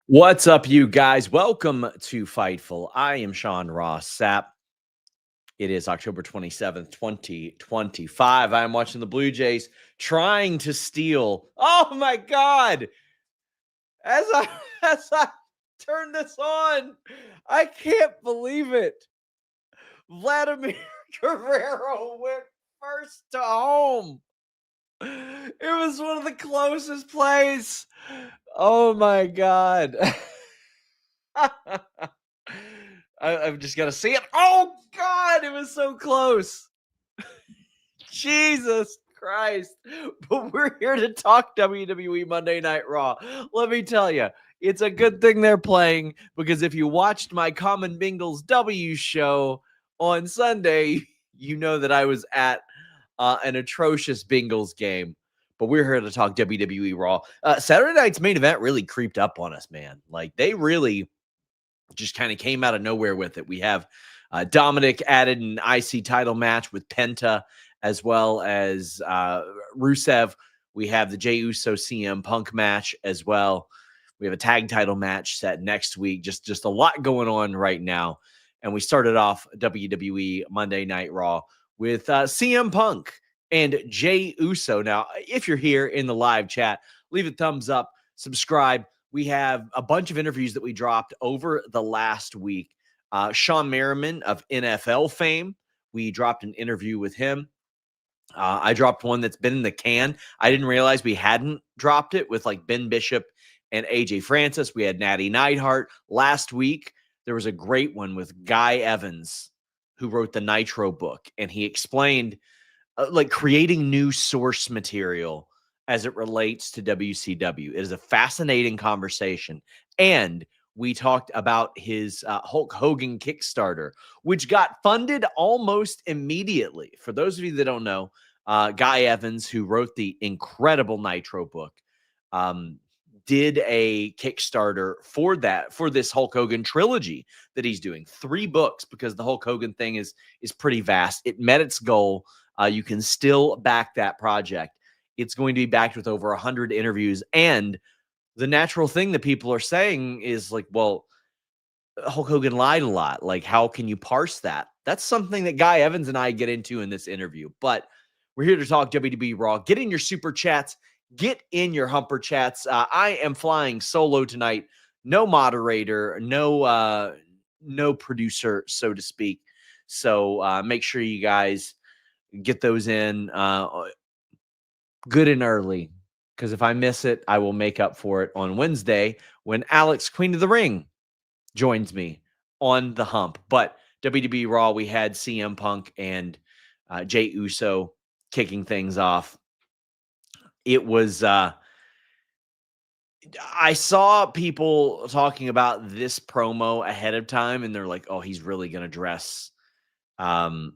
What's up, you guys? Welcome to Fightful. I am Ross Sapp. It is October 27th, 2025. I am watching the Blue Jays trying to steal. Oh my God. As I as I turn this on, I can't believe it. Vladimir Guerrero went first to home. It was one of the closest plays. Oh my God. I've just got to see it. Oh, God, it was so close. Jesus Christ. But we're here to talk WWE Monday Night Raw. Let me tell you, it's a good thing they're playing because if you watched my Common Bingles W show on Sunday, you know that I was at an atrocious Bengals game. But we're here to talk WWE Raw. Saturday night's main event really creeped up on us, man. Like, they really just kind of came out of nowhere with it. We have Dominic added an IC title match with Penta, as well as Rusev. We have the Jey Uso CM Punk match as well. We have a tag title match set next week. Just a lot going on right now. And we started off WWE Monday Night Raw with CM Punk and Jey Uso. Now, if you're here in the live chat, leave a thumbs up, subscribe. We have a bunch of interviews that we dropped over the last week. Sean Merriman of NFL fame, we dropped an interview with him. I dropped one that's been in the can. I didn't realize we hadn't dropped it with like Ben Bishop and AJ Francis. We had Natty Neidhart. Last week, there was a great one with Guy Evans, who wrote the Nitro book, and he explained like creating new source material as it relates to WCW. It is a fascinating conversation. And we talked about his Hulk Hogan Kickstarter, which got funded almost immediately. For those of you that don't know, Guy Evans, who wrote the incredible Nitro book, did a Kickstarter for this Hulk Hogan trilogy that he's doing. 3 books, because the Hulk Hogan thing is pretty vast. It met its goal. You can still back that project. It's going to be backed with over 100 interviews. And the natural thing that people are saying is like, well, Hulk Hogan lied a lot. Like, how can you parse that? That's something that Guy Evans and I get into in this interview. But we're here to talk WWE Raw. Get in your super chats. Get in your humper chats. I am flying solo tonight. No moderator, no producer, so to speak. So make sure you guys get those in good and early, because if I miss it, I will make up for it on Wednesday when Alex, Queen of the Ring, joins me on the hump. But WWE Raw, we had CM Punk and Jey Uso kicking things off. It was I saw people talking about this promo ahead of time, and they're like, oh, he's really going to dress down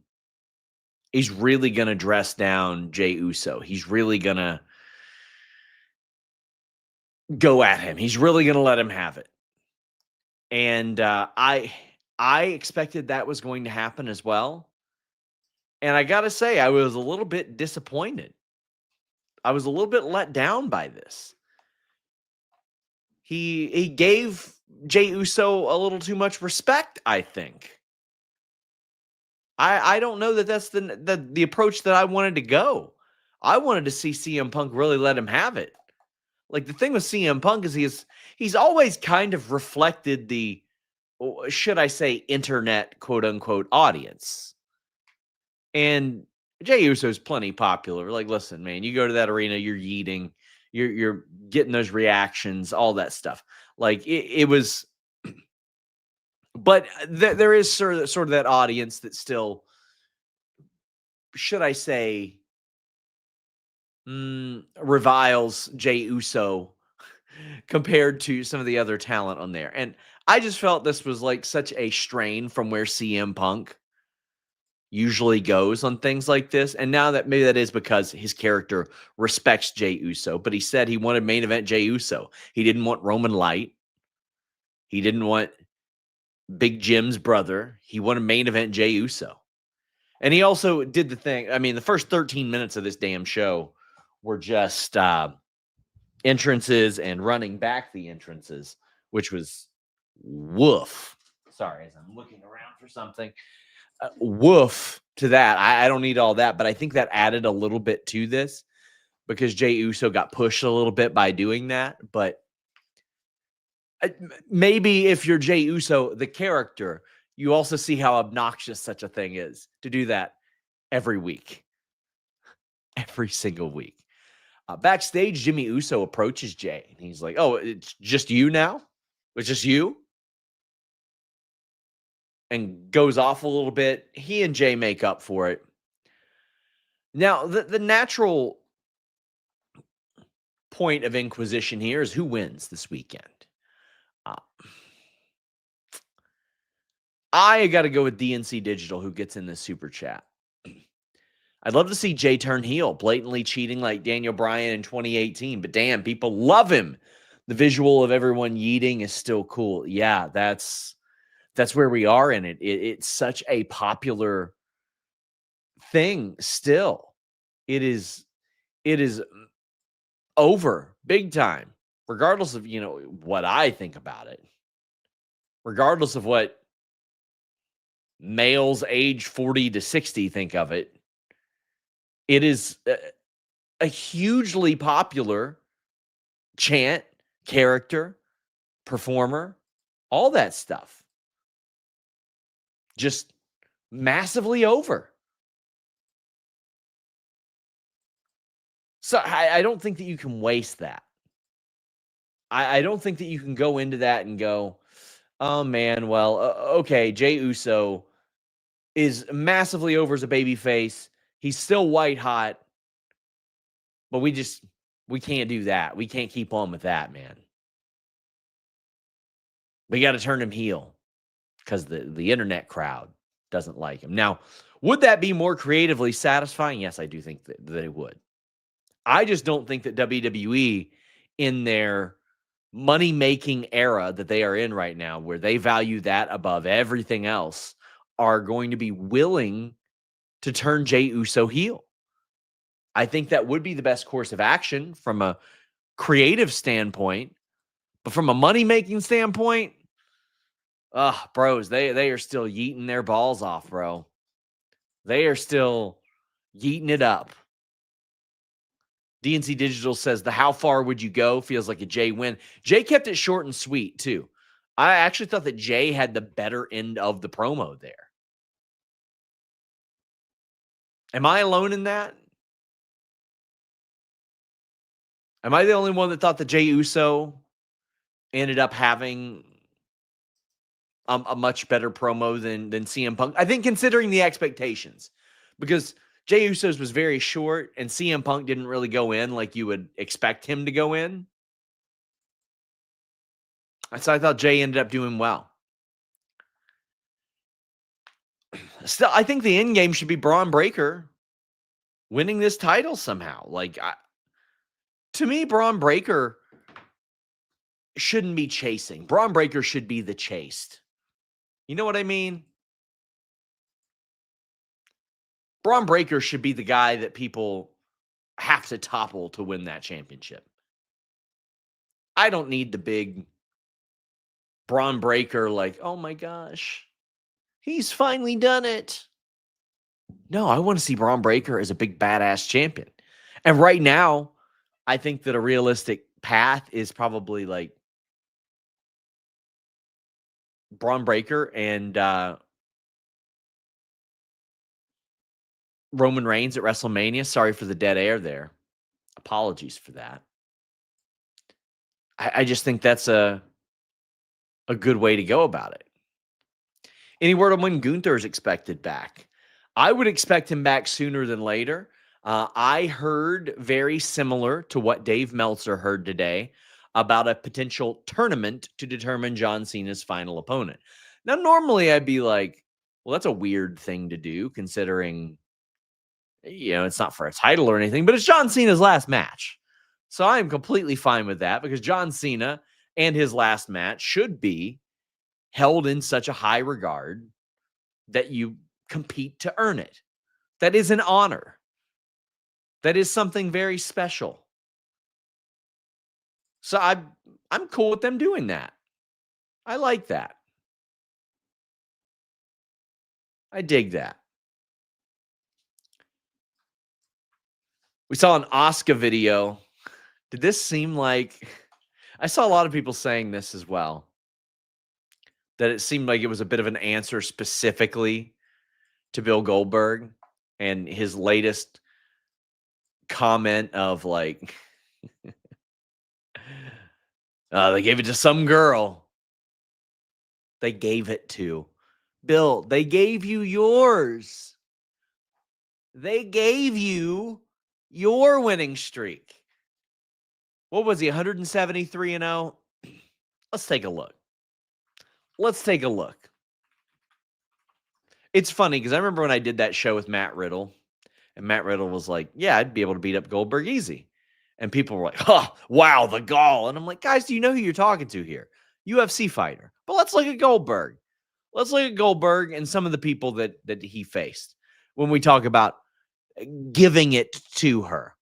Jey Uso. He's really going to go at him. He's really going to let him have it. And I expected that was going to happen as well. And I got to say, I was a little bit disappointed. I was a little bit let down by this. He gave Jey Uso a little too much respect, I think. I don't know that that's the approach that I wanted to go. I wanted to see CM Punk really let him have it. Like, the thing with CM Punk is he's always kind of reflected the, should I say, internet quote unquote audience. And Jey Uso is plenty popular. Like, listen, man, you go to that arena, you're yeeting, you're getting those reactions, all that stuff. Like, it was, but there is sort of that audience that still, should I say, reviles Jey Uso compared to some of the other talent on there. And I just felt this was like such a strain from where CM Punk usually goes on things like this. And now that maybe that is because his character respects Jey Uso, but he said he wanted main event Jey Uso. He didn't want Roman Light. He didn't want Big Jim's brother. He wanted main event Jey Uso. And he also did the thing. I mean, the first 13 minutes of this damn show were just entrances and running back the entrances which was woof. Sorry, as I'm looking around for something. Woof to that. I don't need all that, but I think that added a little bit to this because Jey Uso got pushed a little bit by doing that. But maybe if you're Jey Uso, the character, you also see how obnoxious such a thing is to do that every week, every single week. Backstage, Jimmy Uso approaches Jey, and he's like, "Oh, it's just you now? It's just you?" And goes off a little bit. He and Jey make up for it. Now, the natural point of inquisition here is who wins this weekend. I got to go with DNC Digital, who gets in this super chat. I'd love to see Jey turn heel, blatantly cheating like Daniel Bryan in 2018. But damn, people love him. The visual of everyone yeeting is still cool. Yeah, that's where we are in it. It's such a popular thing still. It is over big time, regardless of, what I think about it. Regardless of what males age 40 to 60 think of it. It is a hugely popular chant, character, performer, all that stuff. Just massively over. So I don't think that you can waste that. I don't think that you can go into that and go, oh man, well, okay, Jey Uso is massively over as a babyface. He's still white hot, but we can't do that. We can't keep on with that, man. We got to turn him heel because the internet crowd doesn't like him. Now, would that be more creatively satisfying? Yes, I do think that it would. I just don't think that WWE, in their money-making era that they are in right now, where they value that above everything else, are going to be willing to turn Jey Uso heel. I think that would be the best course of action from a creative standpoint, but from a money-making standpoint, bros, they are still yeeting their balls off, bro. They are still yeeting it up. DNC Digital says the how far would you go feels like a Jey win. Jey kept it short and sweet, too. I actually thought that Jey had the better end of the promo there. Am I alone in that? Am I the only one that thought that Jey Uso ended up having a much better promo than CM Punk? I think considering the expectations, because Jey Uso's was very short and CM Punk didn't really go in like you would expect him to go in. So I thought Jey ended up doing well. Still, I think the end game should be Braun Breaker winning this title somehow. To me, Braun Breaker shouldn't be chasing. Braun Breaker should be the chased. You know what I mean? Braun Breaker should be the guy that people have to topple to win that championship. I don't need the big Braun Breaker oh my gosh, he's finally done it. No, I want to see Braun Breaker as a big badass champion. And right now, I think that a realistic path is probably Braun Breaker and Roman Reigns at WrestleMania. Sorry for the dead air there. Apologies for that. I just think that's a good way to go about it. Any word on when Gunther is expected back? I would expect him back sooner than later. I heard very similar to what Dave Meltzer heard today about a potential tournament to determine John Cena's final opponent. Now, normally I'd be like, well, that's a weird thing to do considering, it's not for a title or anything, but it's John Cena's last match. So I am completely fine with that because John Cena and his last match should be held in such a high regard that you compete to earn it. That is an honor. That is something very special. So I'm cool with them doing that. I like that. I dig that. We saw an Asuka video. Did this seem like I saw a lot of people saying this as well, that it seemed like it was a bit of an answer specifically to Bill Goldberg and his latest comment of like, they gave it to some girl. They gave it to Bill. They gave you yours. They gave you your winning streak. What was he, 173-0? Let's take a look. It's funny because I remember when I did that show with Matt Riddle, and Matt Riddle was like, yeah, I'd be able to beat up Goldberg easy. And people were like, oh, wow, the gall. And I'm like, guys, do you know who you're talking to here? UFC fighter. But let's look at Goldberg. Let's look at Goldberg and some of the people that he faced when we talk about giving it to her.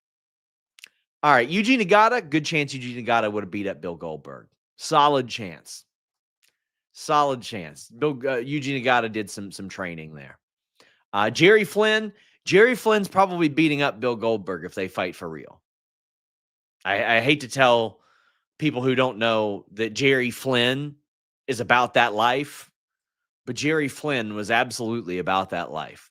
All right, Yuji Nagata, good chance Yuji Nagata would have beat up Bill Goldberg. Solid chance. Yuji Nagata did some training there. Jerry Flynn's probably beating up Bill Goldberg if they fight for real. I hate to tell people who don't know that Jerry Flynn is about that life, but Jerry Flynn was absolutely about that life.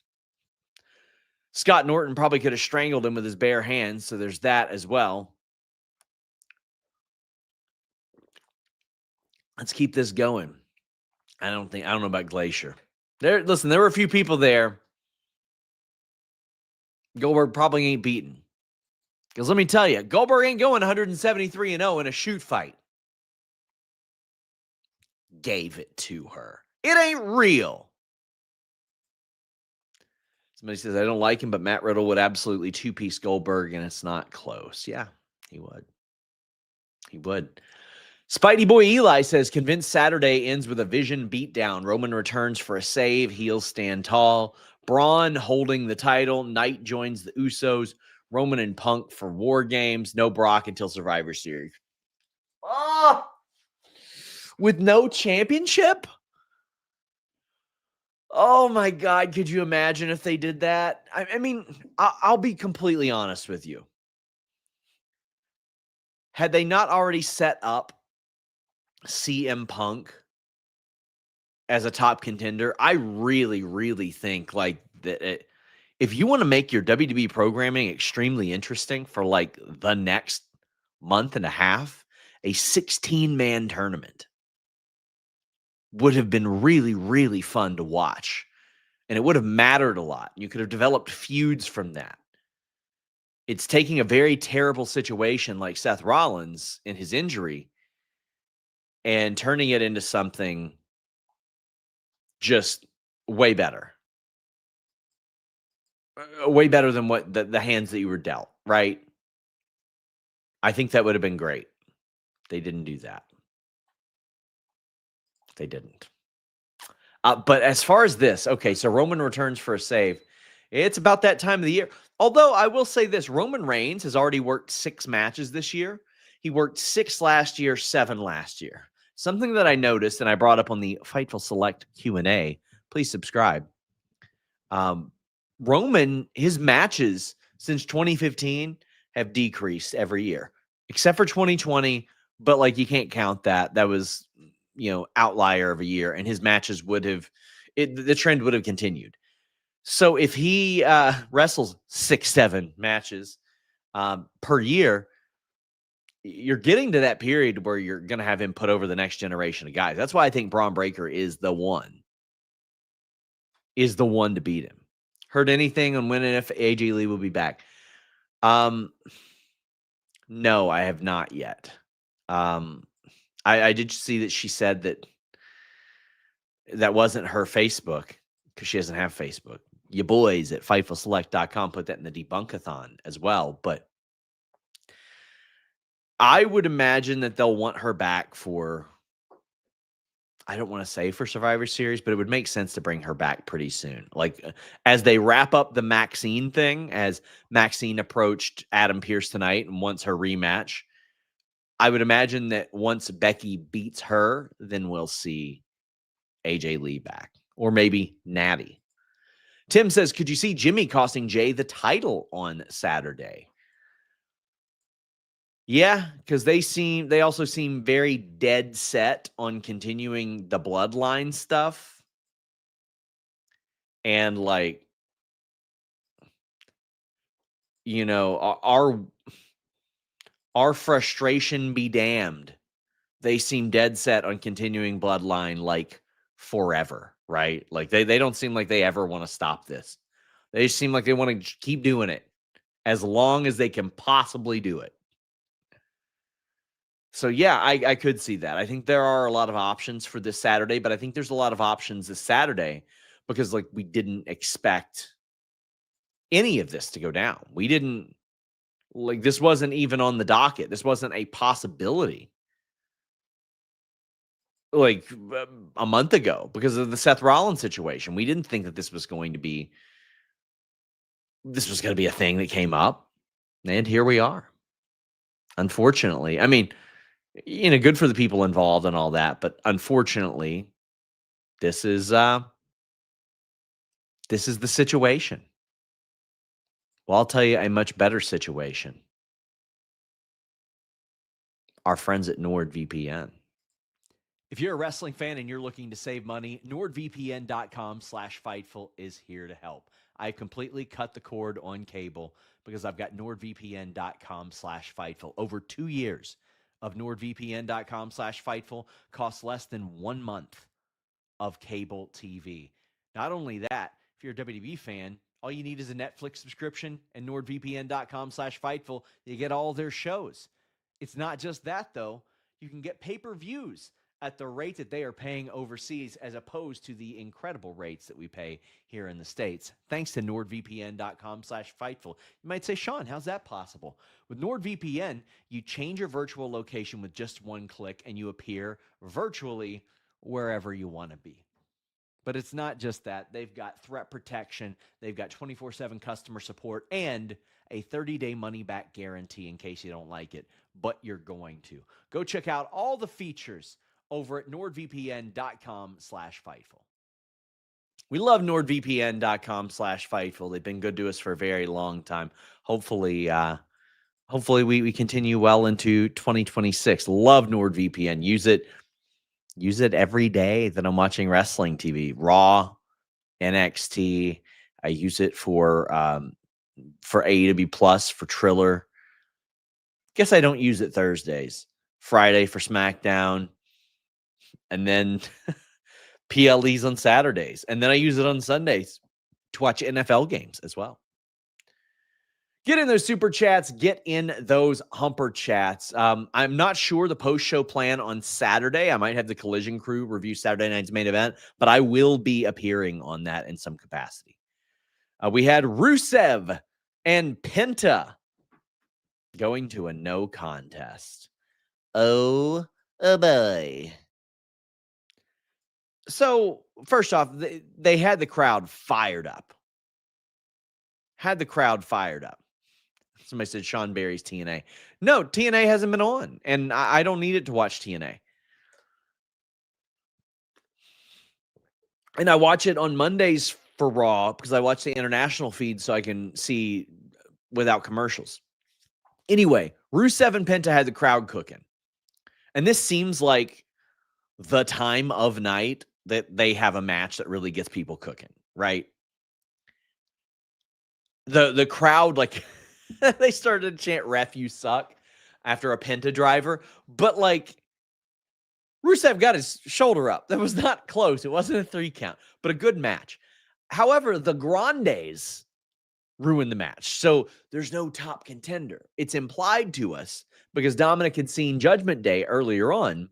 Scott Norton probably could have strangled him with his bare hands, so there's that as well. Let's keep this going. I don't know about Glacier. There were a few people there Goldberg probably ain't beaten. Because let me tell you, Goldberg ain't going 173-0 in a shoot fight. Gave it to her. It ain't real. Somebody says, I don't like him, but Matt Riddle would absolutely two-piece Goldberg, and it's not close. Yeah, he would. Spidey Boy Eli says, convinced Saturday ends with a Vision beatdown. Roman returns for a save. Heels stand tall. Braun holding the title. Knight joins the Usos. Roman and Punk for War Games. No Brock until Survivor Series. Oh! With no championship? Oh my God, could you imagine if they did that? I mean, I'll be completely honest with you. Had they not already set up CM Punk as a top contender, I really, really think like that if you want to make your WWE programming extremely interesting for like the next month and a half, a 16-man tournament would have been really, really fun to watch. And it would have mattered a lot. You could have developed feuds from that. It's taking a very terrible situation like Seth Rollins in his injury and turning it into something just way better. Way better than what the hands that you were dealt, right? I think that would have been great. They didn't do that. They didn't. But as far as this, okay, so Roman returns for a save. It's about that time of the year. Although I will say this, Roman Reigns has already worked 6 matches this year. He worked 6 last year, 7 last year. Something that I noticed and I brought up on the Fightful Select Q&A, please subscribe. Roman, his matches since 2015 have decreased every year, except for 2020. But like, you can't count that. That was, outlier of a year, and his matches would have, the trend would have continued. So if he wrestles 6-7 matches per year, you're getting to that period where you're going to have him put over the next generation of guys. That's why I think Braun Breaker is the one to beat him. Heard anything on when and if AJ Lee will be back? No, I have not yet. I did see that she said that wasn't her Facebook because she doesn't have Facebook. You boys at FightfulSelect.com put that in the debunkathon as well. But I would imagine that they'll want her back for, I don't want to say for Survivor Series, but it would make sense to bring her back pretty soon. Like as they wrap up the Maxine thing, as Maxine approached Adam Pearce tonight and wants her rematch, I would imagine that once Becky beats her, then we'll see AJ Lee back, or maybe Natty. Tim says, could you see Jimmy costing Jey the title on Saturday? Yeah, because they also seem very dead set on continuing the bloodline stuff. And like, you know, our frustration be damned. They seem dead set on continuing bloodline like forever, right? Like they don't seem like they ever want to stop this. They seem like they want to keep doing it as long as they can possibly do it. So yeah, I could see that. I think there are a lot of options for this Saturday, but I think there's a lot of options this Saturday because like we didn't expect any of this to go down. We didn't like this wasn't even on the docket. This wasn't a possibility. Like a month ago because of the Seth Rollins situation. We didn't think that this was going to be a thing that came up. And here we are. Unfortunately. I mean, you know, good for the people involved and all that, but unfortunately, this is the situation. Well, I'll tell you a much better situation. Our friends at NordVPN. If you're a wrestling fan and you're looking to save money, NordVPN.com/Fightful is here to help. I completely cut the cord on cable because I've got NordVPN.com/Fightful. Over 2 years of NordVPN.com/Fightful costs less than 1 month of cable TV. Not only that, if you're a WWE fan, all you need is a Netflix subscription and NordVPN.com/Fightful. You get all their shows. It's not just that, though. You can get pay-per-views at the rate that they are paying overseas as opposed to the incredible rates that we pay here in the States, thanks to NordVPN.com/Fightful. You might say, Sean, how's that possible? With NordVPN, you change your virtual location with just one click and you appear virtually wherever you want to be. But it's not just that. They've got threat protection. They've got 24/7 customer support and a 30-day money-back guarantee in case you don't like it, but you're going to. Go check out all the features over at NordVPN.com/Fightful. We love NordVPN.com/Fightful. They've been good to us for a very long time. Hopefully we continue well into 2026. Love NordVPN. Use it every day that I'm watching wrestling TV. Raw, NXT. I use it for AEW Plus, for Triller. Guess I don't use it Thursdays. Friday for SmackDown. And then PLEs on Saturdays. And then I use it on Sundays to watch NFL games as well. Get in those super chats. Get in those humper chats. I'm not sure the post-show plan on Saturday. I might have the Collision Crew review Saturday night's main event, but I will be appearing on that in some capacity. We had Rusev and Penta going to a no contest. Oh boy. So, first off, they had the crowd fired up. Somebody said Sean Barry's TNA. No, TNA hasn't been on, and I don't need it to watch TNA. And I watch it on Mondays for Raw because I watch the international feed so I can see without commercials. Anyway, Rusev and Penta had the crowd cooking. And this seems like the time of night that they have a match that really gets people cooking, right? The crowd, like, they started to chant, "Ref, you suck," after a Penta driver. But, like, Rusev got his shoulder up. That was not close. It wasn't a 3 count, but a good match. However, the Grandes ruined the match. So there's no top contender. It's implied to us because Dominic had seen Judgment Day earlier on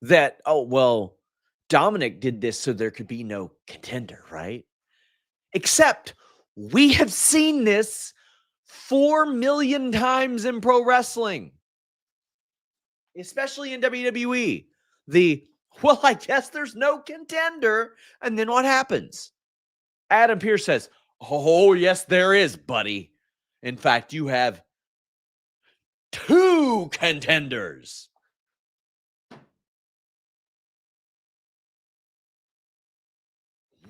that, oh, well, Dominic did this so there could be no contender, right? Except we have seen this 4 million times in pro wrestling, especially in WWE. Well, I guess there's no contender. And then what happens? Adam Pearce says, "Oh, yes, there is, buddy. In fact, you have 2 contenders.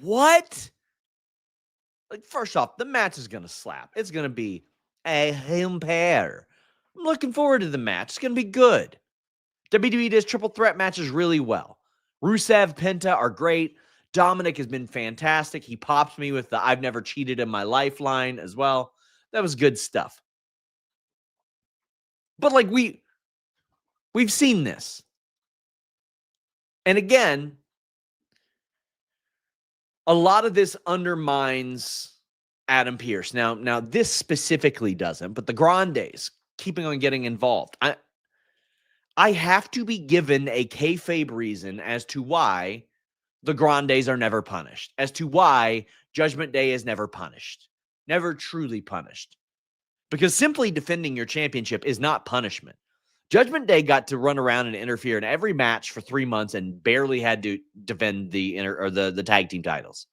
What? Like, first off, the match is going to slap. It's going to be a pair. I'm looking forward to the match. It's going to be good. WWE does triple threat matches really well. Rusev, Penta are great. Dominic has been fantastic. He popped me with the I've never cheated in my life line as well. That was good stuff. But like we've seen this. And again, a lot of this undermines Adam Pearce. Now this specifically doesn't, but the Grandes keeping on getting involved. I have to be given a kayfabe reason as to why the Grandes are never punished, as to why Judgment Day is never punished, never truly punished. Because simply defending your championship is not punishment. Judgment Day got to run around and interfere in every match for 3 months and barely had to defend the tag team titles.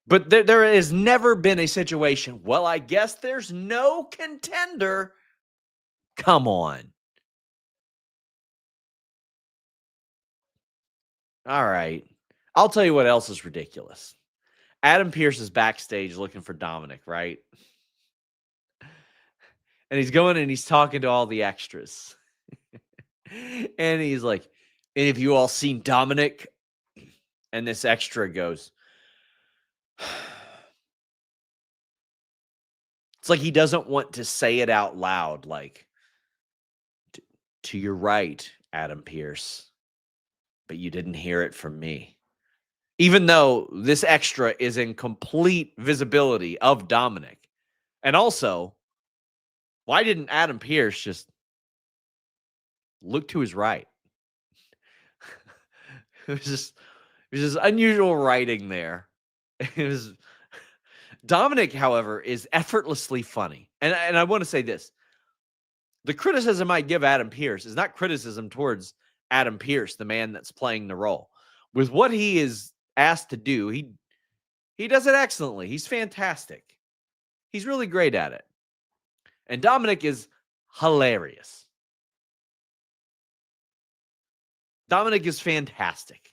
But there has never been a situation, well, I guess there's no contender. Come on. All right. I'll tell you what else is ridiculous. Adam Pearce is backstage looking for Dominic, right? And he's going and he's talking to all the extras. And he's like, and have you all seen Dominic? And this extra goes, it's like he doesn't want to say it out loud, like, to your right, Adam Pearce, but you didn't hear it from me. Even though this extra is in complete visibility of Dominic. And also, why didn't Adam Pearce just look to his right? It was just unusual writing there. It was Dominic, however, is effortlessly funny. And I want to say this. The criticism I give Adam Pearce is not criticism towards Adam Pearce, the man that's playing the role. With what he is asked to do, he does it excellently. He's fantastic. He's really great at it. And Dominic is hilarious. Dominic is fantastic.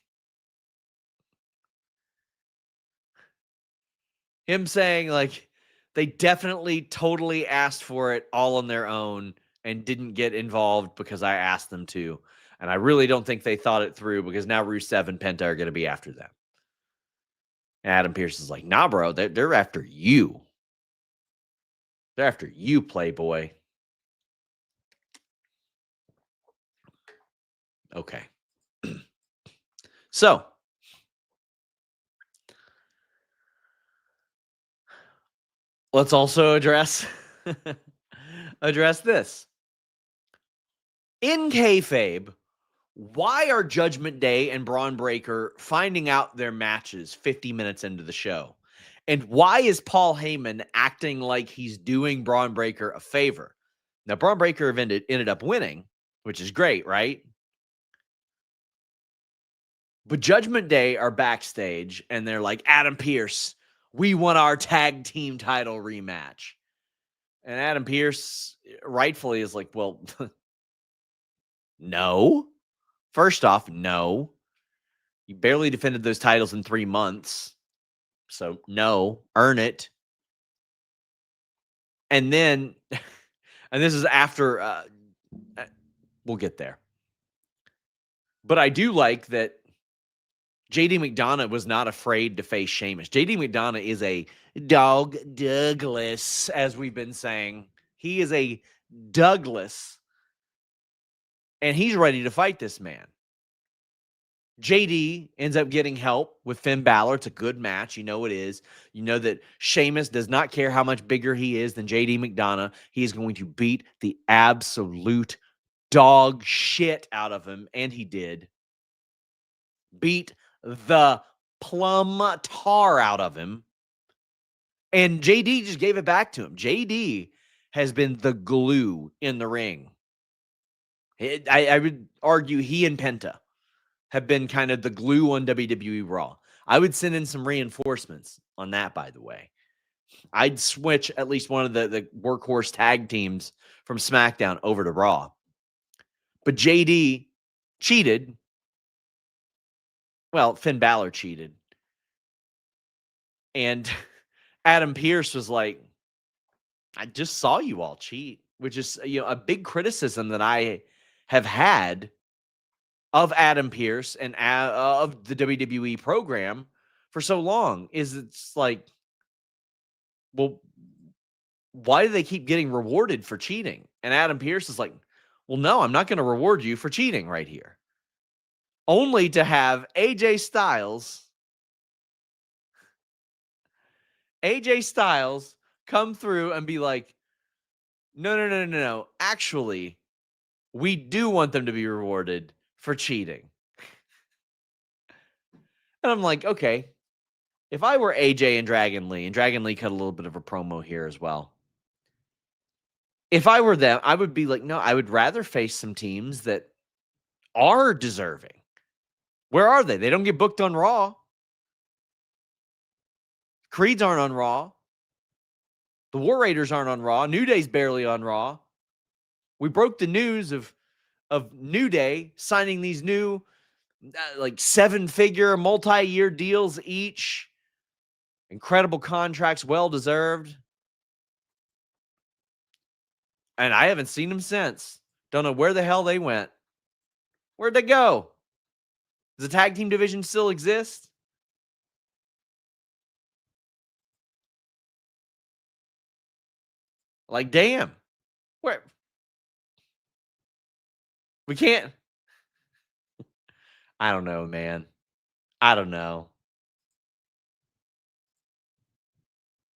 Him saying, like, they definitely totally asked for it all on their own and didn't get involved because I asked them to. And I really don't think they thought it through because now Rusev and Penta are going to be after them. And Adam Pearce is like, nah, bro, they're after you. They're after you, Playboy. Okay. So, let's also address this. In kayfabe, why are Judgment Day and Braun Breaker finding out their matches 50 minutes into the show? And why is Paul Heyman acting like he's doing Braun Breaker a favor? Now, Braun Breaker ended up winning, which is great, right? But Judgment Day are backstage, and they're like, Adam Pearce, we want our tag team title rematch. And Adam Pearce rightfully is like, well, no. First off, no. You barely defended those titles in 3 months. So, no. Earn it. And then, and this is after, we'll get there. But I do like that JD McDonough was not afraid to face Sheamus. JD McDonough is a dog Douglas, as we've been saying. He is a Douglas. And he's ready to fight this man. JD ends up getting help with Finn Balor. It's a good match. You know it is. You know that Sheamus does not care how much bigger he is than JD McDonough. He is going to beat the absolute dog shit out of him. And he did. Beat the plum tar out of him. And JD just gave it back to him. JD has been the glue in the ring. I would argue he and Penta have been kind of the glue on WWE Raw. I would send in some reinforcements on that, by the way. I'd switch at least one of the workhorse tag teams from SmackDown over to Raw. But JD cheated. Well, Finn Balor cheated. And Adam Pearce was like, I just saw you all cheat, which is a big criticism that I have had of Adam Pearce and of the WWE program for so long. Is it's like, well, why do they keep getting rewarded for cheating? And Adam Pearce is like, well, no, I'm not going to reward you for cheating right here. Only to have AJ Styles come through and be like, no. Actually, we do want them to be rewarded for cheating. And I'm like, okay, if I were AJ and Dragon Lee cut a little bit of a promo here as well. If I were them, I would be like, no, I would rather face some teams that are deserving. Where are they? They don't get booked on Raw. Creeds aren't on Raw. The War Raiders aren't on Raw. New Day's barely on Raw. We broke the news of New Day signing these new like 7-figure multi-year deals each. Incredible contracts, well-deserved. And I haven't seen them since. Don't know where the hell they went. Where'd they go? Does the tag team division still exist? Like, damn. Where? We can't. I don't know, man. I don't know.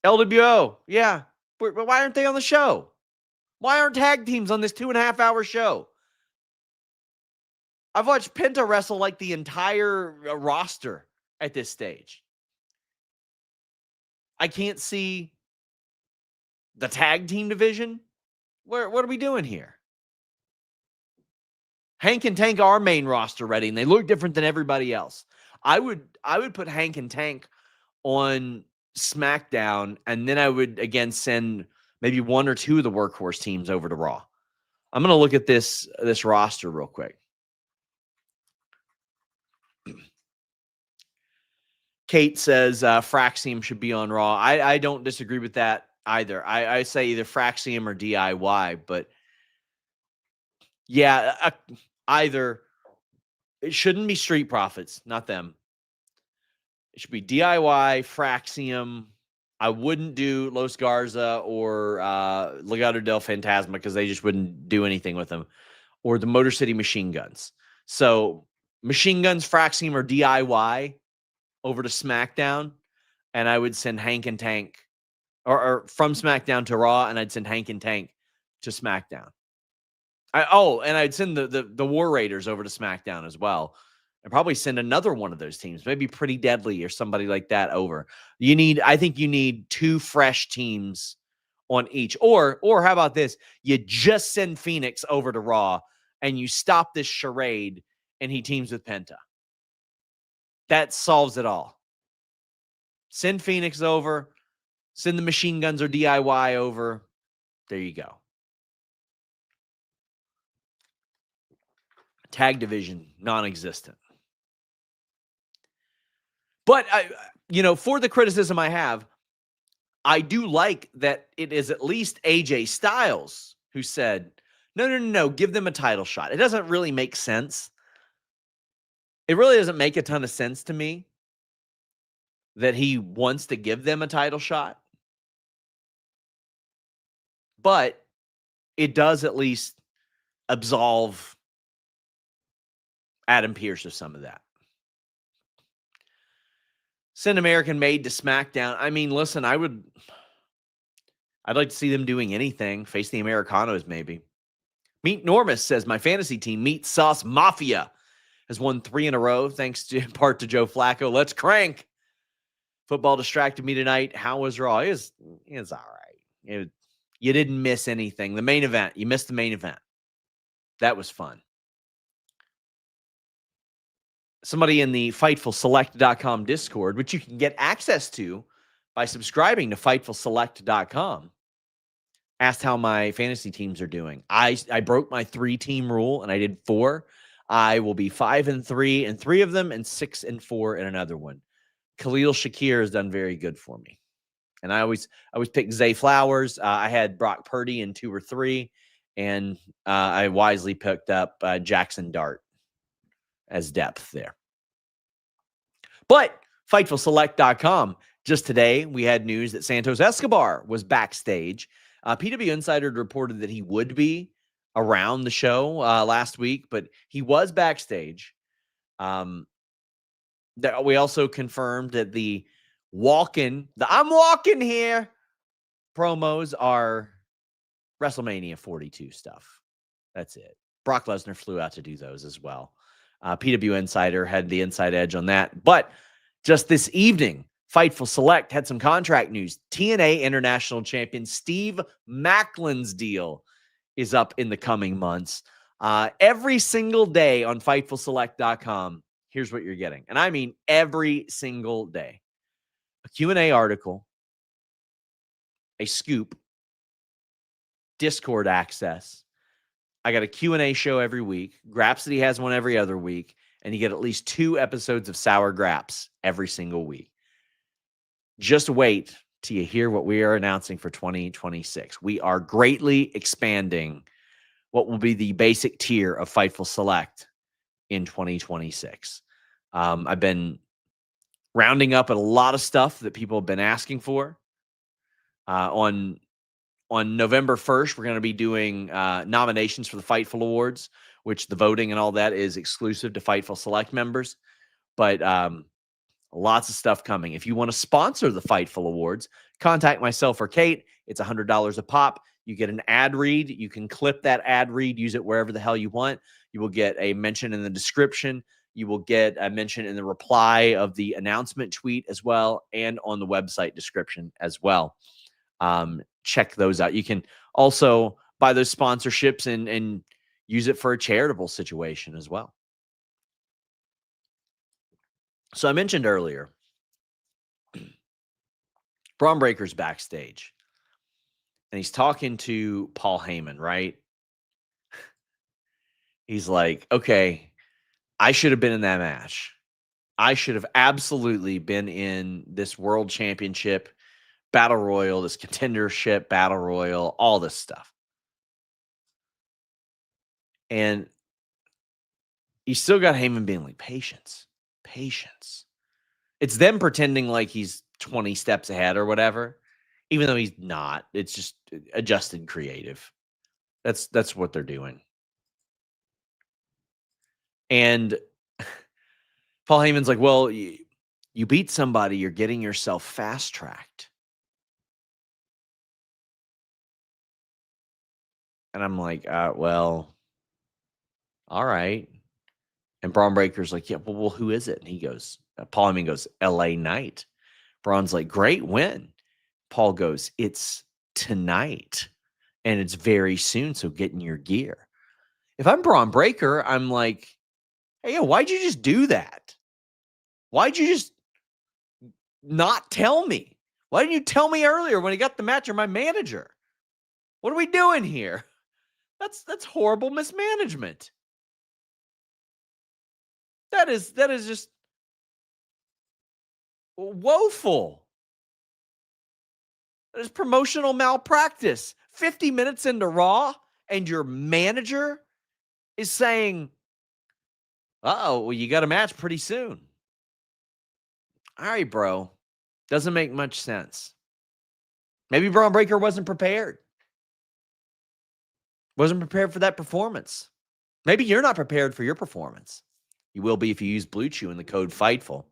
LWO. Yeah. But why aren't they on the show? Why aren't tag teams on this 2.5-hour show? I've watched Penta wrestle like the entire roster at this stage. I can't see the tag team division. What are we doing here? Hank and Tank are main roster ready, and they look different than everybody else. I would put Hank and Tank on SmackDown, and then I would again send maybe one or two of the workhorse teams over to Raw. I'm going to look at this roster real quick. Kate says Fraxium should be on Raw. I don't disagree with that either. I say either Fraxium or DIY, but yeah, either. It shouldn't be Street Profits, not them. It should be DIY, Fraxium. I wouldn't do Los Garza or Legado del Fantasma because they just wouldn't do anything with them. Or the Motor City Machine Guns. So Machine Guns, Fraxium, or DIY over to SmackDown. And I would send Hank and Tank or from SmackDown to Raw, and I'd send Hank and Tank to SmackDown. And I'd send the War Raiders over to SmackDown as well. And probably send another one of those teams, maybe Pretty Deadly or somebody like that over. I think you need 2 fresh teams on each. Or how about this? You just send Phoenix over to Raw and you stop this charade and he teams with Penta. That solves it all. Send Phoenix over, send the Machine Guns or DIY over. There you go. Tag division, non-existent. But, for the criticism I have, I do like that it is at least AJ Styles who said, no, give them a title shot. It doesn't really make sense. It really doesn't make a ton of sense to me that he wants to give them a title shot. But it does at least absolve Adam Pearce of some of that. Send American Made to SmackDown. I mean, listen, I'd like to see them doing anything. Face the Americanos, maybe. Meet Normus says, my fantasy team, Meat Sauce Mafia, has won 3 in a row, thanks to in part to Joe Flacco. Let's crank. Football distracted me tonight. How was Raw? It's all right. You didn't miss anything. The main event. You missed the main event. That was fun. Somebody in the FightfulSelect.com Discord, which you can get access to by subscribing to FightfulSelect.com. Asked how my fantasy teams are doing. I broke my 3-team rule and I did 4. I will be 5-3 in 3 of them and 6-4 in another one. Khalil Shakir has done very good for me. And I always pick Zay Flowers. I had Brock Purdy in 2 or 3, and I wisely picked up Jackson Dart as depth there. But FightfulSelect.com, just today we had news that Santos Escobar was backstage. PW Insider reported that he would be around the show last week, but he was backstage. That we also confirmed that the I'm walking here promos are WrestleMania 42 stuff. That's it. Brock Lesnar flew out to do those as well. PW Insider had the inside edge on that. But just this evening, Fightful Select had some contract news. TNA International Champion Steve Maclin's deal is up in the coming months. Every single day on FightfulSelect.com, here's what you're getting. And I mean every single day. A Q&A article, a scoop, Discord access. I got a Q&A show every week. Grapsity has one every other week. And you get at least 2 episodes of Sour Graps every single week. Just wait till you hear what we are announcing for 2026. We are greatly expanding what will be the basic tier of Fightful Select in 2026. I've been rounding up a lot of stuff that people have been asking for. On November 1st, we're going to be doing nominations for the Fightful Awards, which the voting and all that is exclusive to Fightful Select members. But lots of stuff coming. If you want to sponsor the Fightful Awards, contact myself or Kate. It's $100 a pop. You get an ad read. You can clip that ad read, use it wherever the hell you want. You will get a mention in the description. You will get a mention in the reply of the announcement tweet as well, and on the website description as well. Check those out. You can also buy those sponsorships and use it for a charitable situation as well. So I mentioned earlier, Braun Breaker's backstage, and he's talking to Paul Heyman, right? He's like, okay, I should have been in that match. I should have absolutely been in this world championship battle royal, this contendership battle royal, all this stuff. And you still got Heyman being like, patience. It's them pretending like he's 20 steps ahead or whatever, even though he's not. It's just adjusted creative. That's what they're doing. And Paul Heyman's like, well, you beat somebody, you're getting yourself fast-tracked. And I'm like, well, all right. And Braun Breaker's like, yeah, well, who is it? And he goes, Paul Heyman goes, LA Knight. Braun's like, great win. Paul goes, it's tonight. And it's very soon, so get in your gear. If I'm Braun Breaker, I'm like, hey, why'd you just do that? Why'd you just not tell me? Why didn't you tell me earlier when he got the match, or my manager? What are we doing here? That's horrible mismanagement. That is just woeful. That is promotional malpractice. 50 minutes into Raw, and your manager is saying, well, you got a match pretty soon. All right, bro. Doesn't make much sense. Maybe Braun Breaker wasn't prepared. Wasn't prepared for that performance. Maybe you're not prepared for your performance. You will be if you use Blue Chew in the code FIGHTFUL.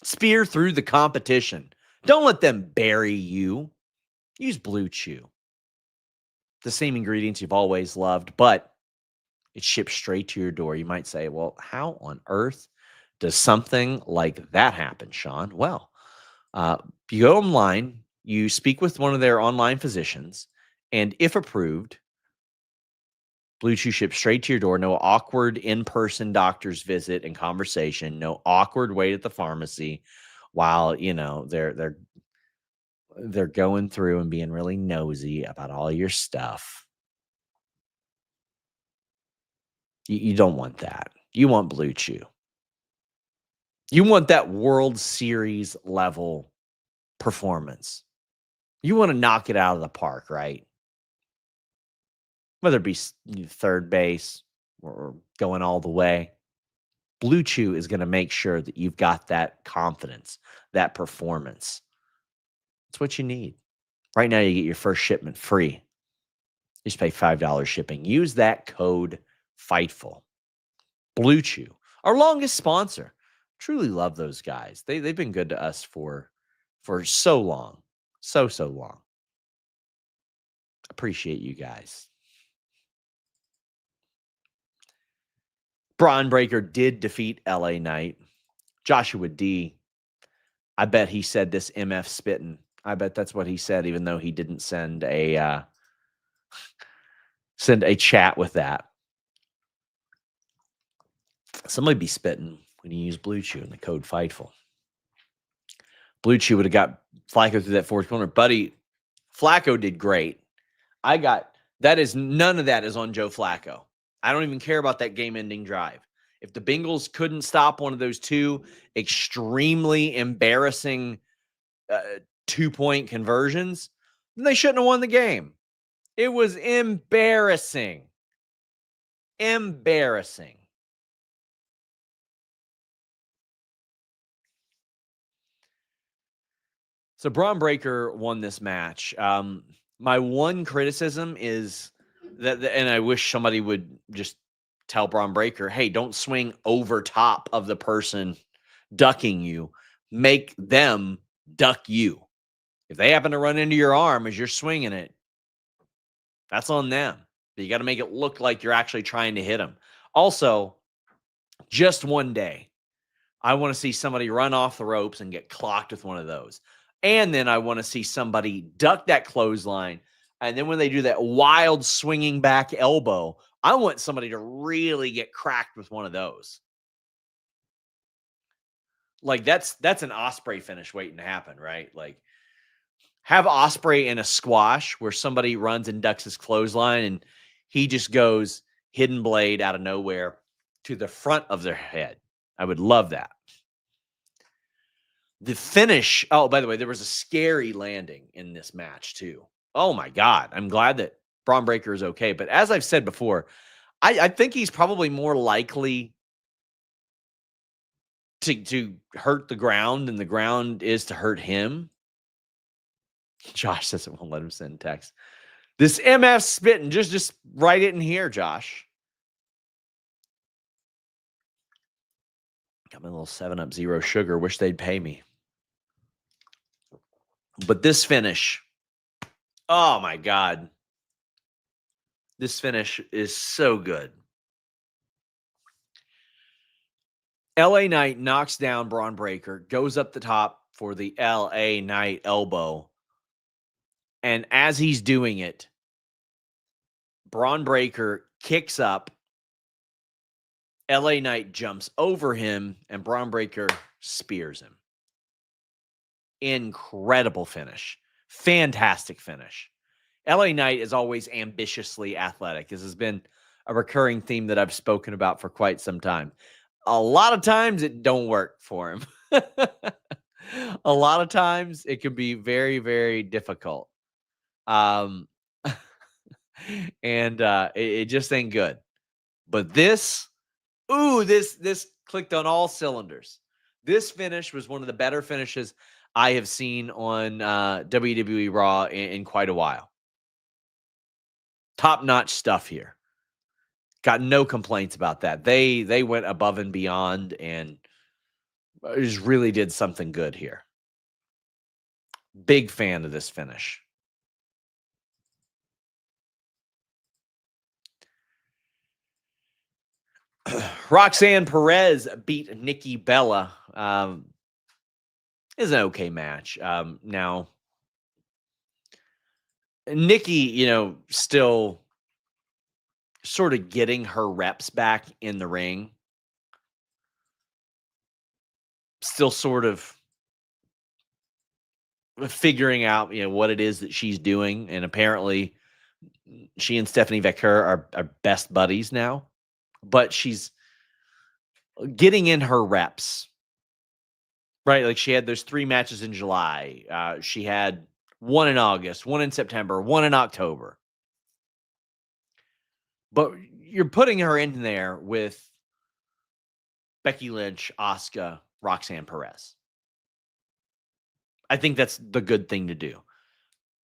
Spear through the competition. Don't let them bury you. Use Blue Chew. The same ingredients you've always loved, but it ships straight to your door. You might say, well, how on earth does something like that happen, Sean? Well, you go online, you speak with one of their online physicians, and if approved, Blue Chew ships straight to your door. No awkward in-person doctor's visit and conversation. No awkward wait at the pharmacy. while, they're going through and being really nosy about all your stuff. You don't want that. You want Blue Chew. You want that World Series level performance. You want to knock it out of the park, right? Whether it be third base or going all the way. Blue Chew is going to make sure that you've got that confidence, that performance. It's what you need. Right now, you get your first shipment free. You just pay $5 shipping. Use that code FIGHTFUL. Blue Chew, our longest sponsor. Truly love those guys. They've been good to us for so long. So long. Appreciate you guys. Braun Breaker did defeat LA Knight. Joshua D, I bet he said this MF spitting. I bet that's what he said, even though he didn't send a chat with that. Somebody be spitting when you use Blue Chew and the code FIGHTFUL. Blue Chew would have got Flacco through that fourth corner. Buddy, Flacco did great. None of that is on Joe Flacco. I don't even care about that game-ending drive. If the Bengals couldn't stop one of those two extremely embarrassing 2-point conversions, then they shouldn't have won the game. It was embarrassing. Embarrassing. So Braun Breaker won this match. My one criticism is that, and I wish somebody would just tell Braun Breaker, hey, don't swing over top of the person ducking you. Make them duck you. If they happen to run into your arm as you're swinging it, that's on them. But you got to make it look like you're actually trying to hit them. Also, just one day, I want to see somebody run off the ropes and get clocked with one of those. And then I want to see somebody duck that clothesline. And then when they do that wild swinging back elbow, I want somebody to really get cracked with one of those. Like that's an Osprey finish waiting to happen, right? Like have Osprey in a squash where somebody runs and ducks his clothesline and he just goes hidden blade out of nowhere to the front of their head. I would love that. The finish, oh, by the way, there was a scary landing in this match too. Oh my God. I'm glad that Braun Breaker is okay. But as I've said before, I think he's probably more likely to hurt the ground than the ground is to hurt him. Josh says it won't let him send text. This MF spitting, just write it in here, Josh. Got my little 7-Up Zero Sugar. Wish they'd pay me. But this finish, oh my God. This finish is so good. LA Knight knocks down Braun Breaker, goes up the top for the LA Knight elbow. And as he's doing it, Braun Breaker kicks up. LA Knight jumps over him, and Braun Breaker spears him. Incredible finish. Fantastic finish. LA Knight is always ambitiously athletic. This has been a recurring theme that I've spoken about for quite some time. A lot of times it don't work for him. A lot of times it can be very, very difficult. And it just ain't good. But this clicked on all cylinders. This finish was one of the better finishes I have seen on WWE Raw in quite a while. Top-notch stuff here. Got no complaints about that. They went above and beyond and just really did something good here. Big fan of this finish. Roxanne Perez beat Nikki Bella. Is an okay match. Now, Nikki, still sort of getting her reps back in the ring. Still sort of figuring out, what it is that she's doing. And apparently she and Stephanie Vaquer are best buddies now, but she's getting in her reps, right? Like she had those 3 matches in July. She had one in August, one in September, one in October. But you're putting her in there with Becky Lynch, Asuka, Roxanne, Perez. I think that's the good thing to do.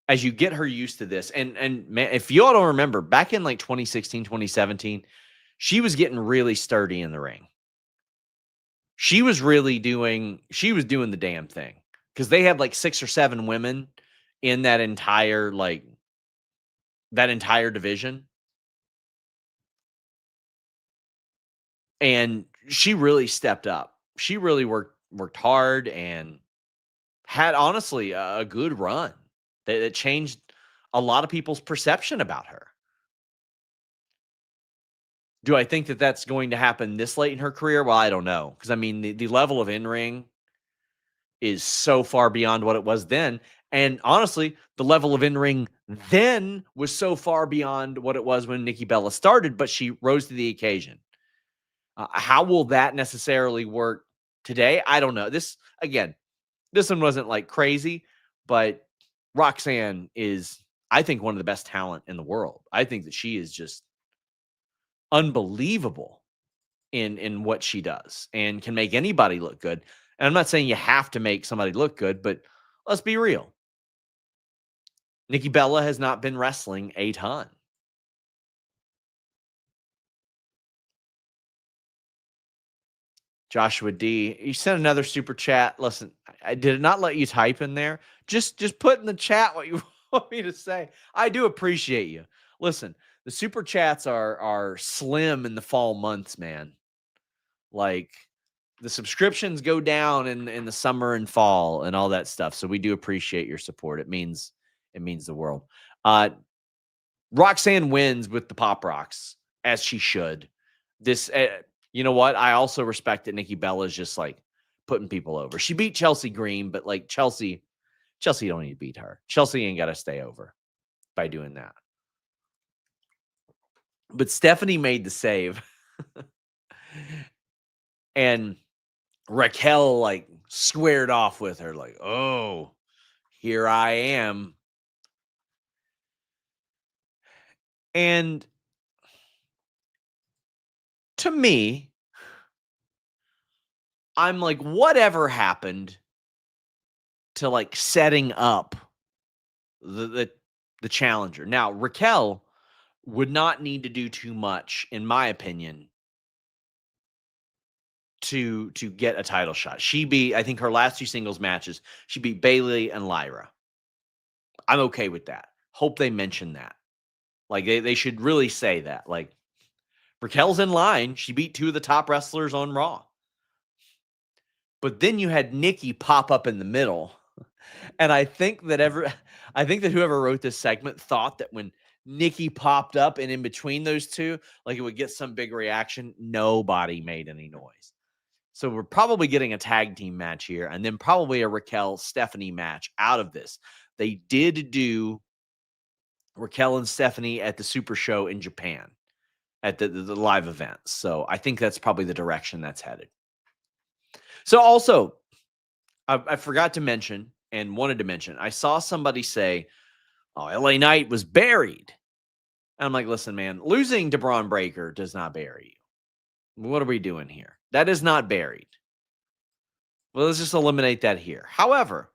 As you get her used to this, and man, if you all don't remember, back in like 2016, 2017, she was getting really sturdy in the ring. She was doing the damn thing, because they had like 6 or 7 women in that entire division. And she really stepped up. She really worked hard and had, honestly, a good run that changed a lot of people's perception about her. Do I think that that's going to happen this late in her career? Well, I don't know, because I mean the level of in-ring is so far beyond what it was then. And honestly, the level of in-ring then was so far beyond what it was when Nikki Bella started, but she rose to the occasion. How will that necessarily work today? I don't know. This one wasn't like crazy, but Roxanne is, I think, one of the best talent in the world. I think that she is just unbelievable in what she does and can make anybody look good. And I'm not saying you have to make somebody look good, but let's be real. Nikki Bella has not been wrestling a ton. Joshua D, you sent another super chat. Listen, I did not let you type in there. Just put in the chat what you want me to say. I do appreciate you. Listen, the super chats are slim in the fall months, man. Like, the subscriptions go down in the summer and fall and all that stuff. So we do appreciate your support. It means the world. Roxanne wins with the Pop Rocks, as she should. This, you know what? I also respect that Nikki Bella is just like putting people over. She beat Chelsea Green, but like Chelsea don't need to beat her. Chelsea ain't got to stay over by doing that. But Stephanie made the save. And Raquel like squared off with her, like, oh, here I am. And to me, I'm like, whatever happened to like setting up the challenger? Now, Raquel would not need to do too much, in my opinion, to get a title shot. She beat, I think, her last 2 singles matches, she beat Bayley and Lyra. I'm okay with that. Hope they mention that. Like, they should really say that. Like, Raquel's in line. She beat 2 of the top wrestlers on Raw. But then you had Nikki pop up in the middle. And I think that whoever wrote this segment thought that when Nikki popped up and in between those two, like it would get some big reaction. Nobody made any noise. So we're probably getting a tag team match here, and then probably a Raquel Stephanie match out of this. They did do Raquel and Stephanie at the Super Show in Japan at the live event. So I think that's probably the direction that's headed. So also, I forgot to mention and wanted to mention, I saw somebody say, oh, LA Knight was buried. And I'm like, listen, man, losing to Braun Breaker does not bury you. What are we doing here? That is not buried. Well, let's just eliminate that here. However,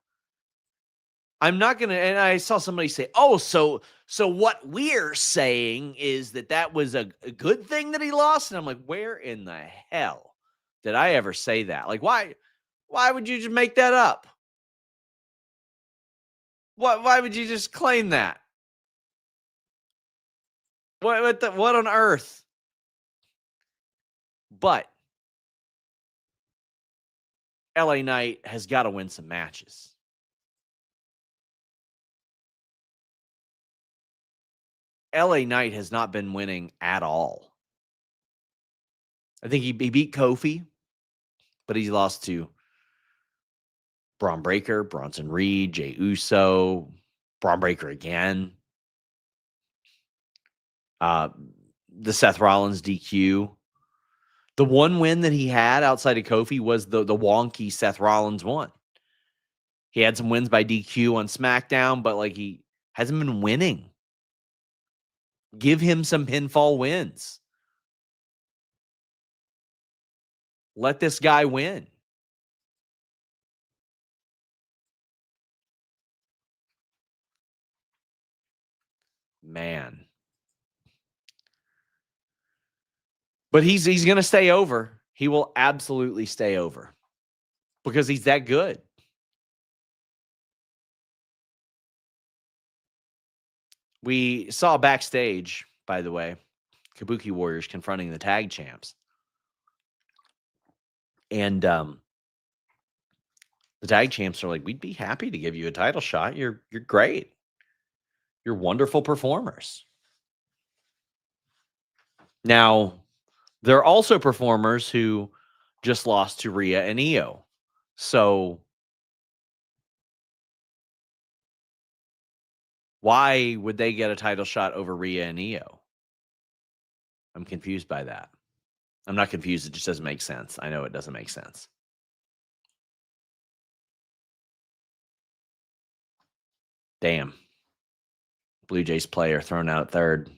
I'm not going to, and I saw somebody say, oh, so what we're saying is that was a good thing that he lost. And I'm like, where in the hell did I ever say that? Like, why would you just make that up? Why would you just claim that? What on earth? But LA Knight has got to win some matches. LA Knight has not been winning at all. I think he beat Kofi, but he lost to Braun Breaker, Bronson Reed, Jey Uso, Braun Breaker again. The Seth Rollins DQ. The one win that he had outside of Kofi was the wonky Seth Rollins one. He had some wins by DQ on SmackDown, but like he hasn't been winning. Give him some pinfall wins. Let this guy win. Man. But he's going to stay over. He will absolutely stay over because he's that good. We saw backstage, by the way, Kabuki Warriors confronting the tag champs. And the tag champs are like, we'd be happy to give you a title shot. You're great. You're wonderful performers. Now, there are also performers who just lost to Rhea and Io. So why would they get a title shot over Rhea and Io? I'm confused by that. I'm not confused. It just doesn't make sense. I know it doesn't make sense. Damn. Blue Jays player thrown out at third.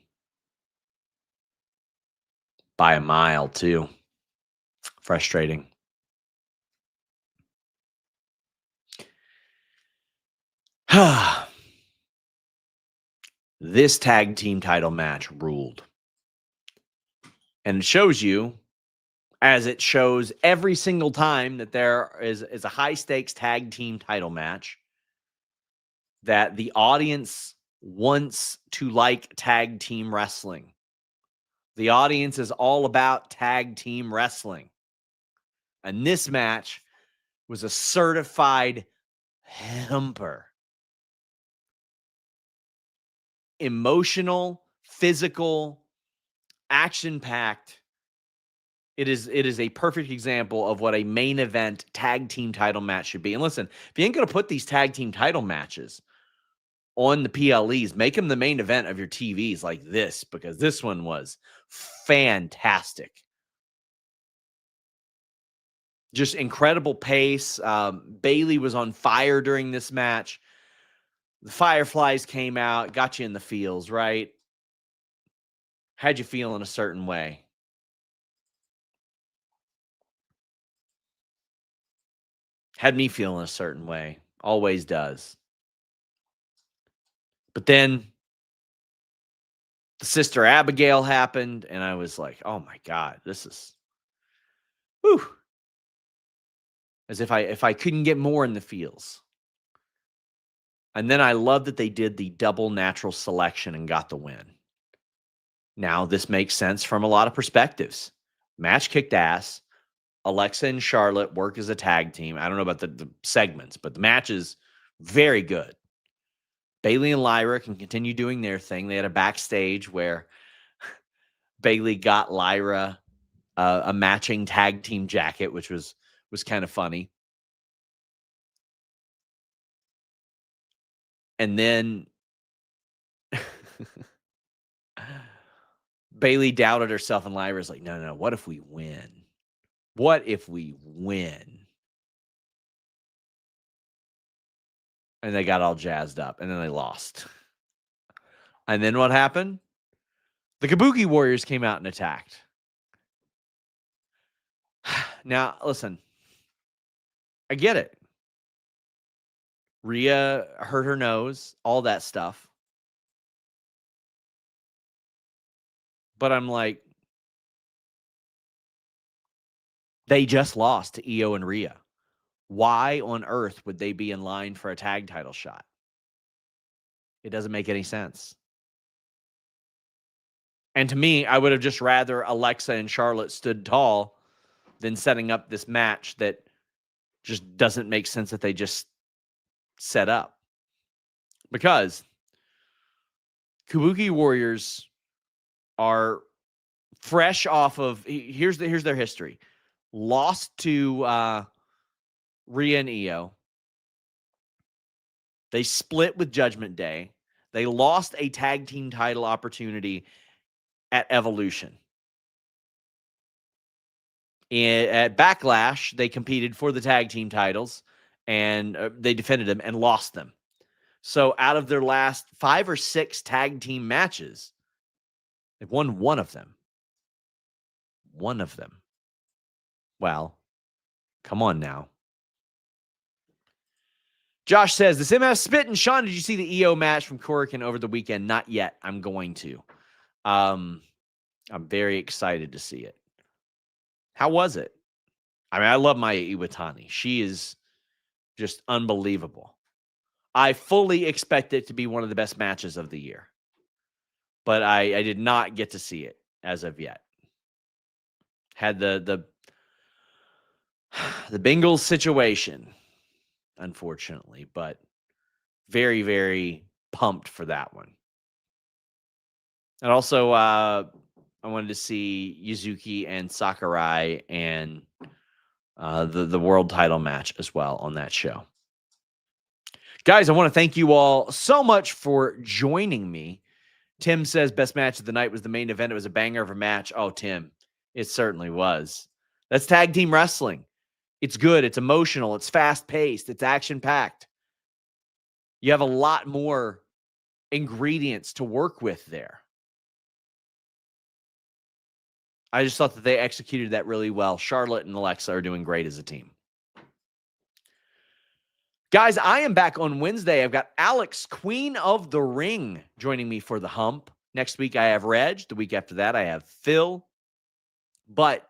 By a mile, too. Frustrating. This tag team title match ruled. And it shows you, as it shows every single time that there is a high-stakes tag team title match, that the audience wants to like tag team wrestling. The audience is all about tag team wrestling. And this match was a certified humper. Emotional, physical, action-packed. It is a perfect example of what a main event tag team title match should be. And listen, if you ain't going to put these tag team title matches on the PLEs, make them the main event of your TVs like this, because this one was fantastic. Just incredible pace. Bayley was on fire during this match. The Fireflies came out, got you in the feels, right? Had you feeling a certain way. Had me feeling a certain way. Always does. But then the Sister Abigail happened, and I was like, oh my God, this is whew. As if I couldn't get more in the feels. And then I love that they did the double natural selection and got the win. Now, this makes sense from a lot of perspectives. Match kicked ass. Alexa and Charlotte work as a tag team. I don't know about the segments, but the match is very good. Bayley and Lyra can continue doing their thing. They had a backstage where Bayley got Lyra a matching tag team jacket, which was kind of funny. And then Bayley doubted herself, and Lyra's like, no, what if we win? What if we win? And they got all jazzed up, and then they lost. And then what happened? The Kabuki Warriors came out and attacked. Now, listen, I get it. Rhea hurt her nose, all that stuff. But I'm like, they just lost to Io and Rhea. Why on earth would they be in line for a tag title shot? It doesn't make any sense. And to me, I would have just rather Alexa and Charlotte stood tall than setting up this match that just doesn't make sense that they just set up. Because Kabuki Warriors are fresh off of, here's their history. Lost to Rhea and Io, They split with Judgment Day. They lost a tag team title opportunity at Evolution. At Backlash, they competed for the tag team titles, and they defended them and lost them. So out of their last 5 or 6 tag team matches, they've won one of them. One of them. Well, come on now. Josh says, the Sim has spit. And Sean, did you see the EO match from Korakuen over the weekend? Not yet. I'm going to. I'm very excited to see it. How was it? I mean, I love Maya Iwatani. She is just unbelievable. I fully expect it to be one of the best matches of the year. But I did not get to see it as of yet. Had the Bengals situation, unfortunately, but very, very pumped for that one. And also, I wanted to see Yuzuki and Sakurai and the world title match as well on that show. Guys, I want to thank you all so much for joining me. Tim says best match of the night was the main event. It was a banger of a match. Oh, Tim, it certainly was. That's tag team wrestling. It's good. It's emotional. It's fast-paced. It's action-packed. You have a lot more ingredients to work with there. I just thought that they executed that really well. Charlotte and Alexa are doing great as a team. Guys, I am back on Wednesday. I've got Alex, Queen of the Ring, joining me for the hump. Next week, I have Reg. The week after that, I have Phil. But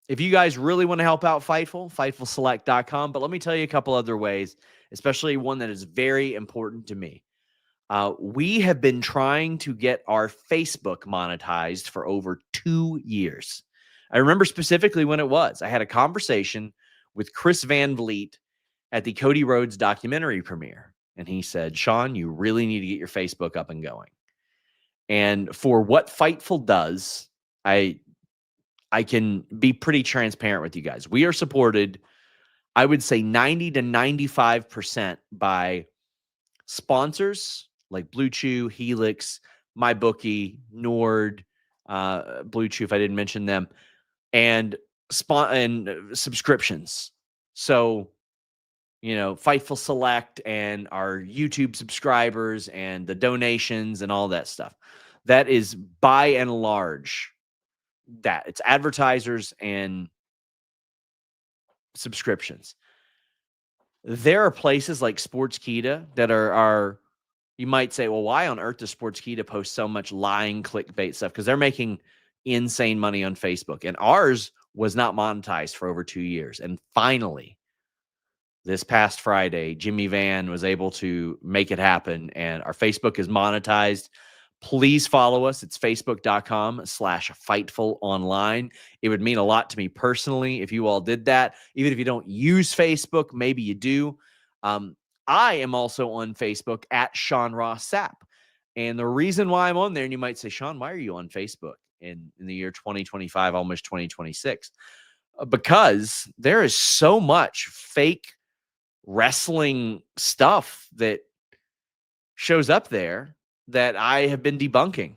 if you guys really want to help out Fightful, FightfulSelect.com. But let me tell you a couple other ways, especially one that is very important to me. We have been trying to get our Facebook monetized for over 2 years. I remember specifically when it was. I had a conversation with Chris Van Vliet at the Cody Rhodes documentary premiere. And he said, Sean, you really need to get your Facebook up and going. And for what Fightful does, I can be pretty transparent with you guys. We are supported, I would say 90 to 95% by sponsors like Blue Chew, Helix, MyBookie, Nord, Blue Chew, if I didn't mention them, and subscriptions. So, you know, Fightful Select and our YouTube subscribers and the donations and all that stuff. That is by and large that. It's advertisers and subscriptions. There are places like Sportskeeda that are you might say, well, why on earth does Sportskeeda post so much lying clickbait stuff? Because they're making insane money on Facebook. And ours was not monetized for over 2 years. And finally, this past Friday, Jimmy Van was able to make it happen. And our Facebook is monetized. Please follow us. It's facebook.com/FightfulOnline. It would mean a lot to me personally if you all did that. Even if you don't use Facebook, maybe you do. I am also on Facebook at Sean Ross Sapp. And the reason why I'm on there, and you might say, Sean, why are you on Facebook in the year 2025, almost 2026? Because there is so much fake wrestling stuff that shows up there that I have been debunking.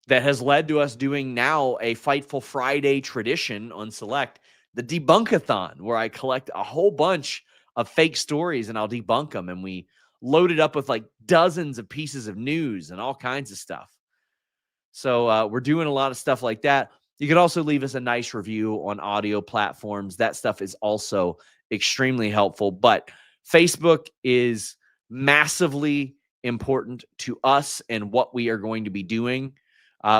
That has led to us doing now a Fightful Friday tradition on Select, the Debunkathon, where I collect a whole bunch of fake stories and I'll debunk them. And we load it up with like dozens of pieces of news and all kinds of stuff. So we're doing a lot of stuff like that. You can also leave us a nice review on audio platforms. That stuff is also extremely helpful. But Facebook is massively important to us and what we are going to be doing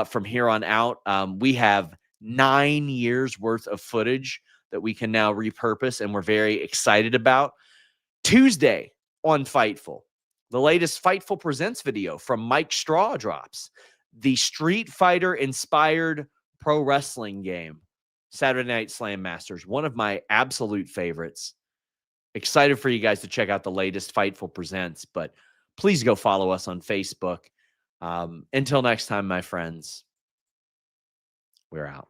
from here on out. We have 9 years worth of footage that we can now repurpose, and we're very excited about. Tuesday on Fightful, the latest Fightful Presents video from Mike Straw drops. The Street Fighter-inspired pro wrestling game, Saturday Night Slam Masters, one of my absolute favorites. Excited for you guys to check out the latest Fightful Presents, but please go follow us on Facebook. Until next time, my friends, we're out.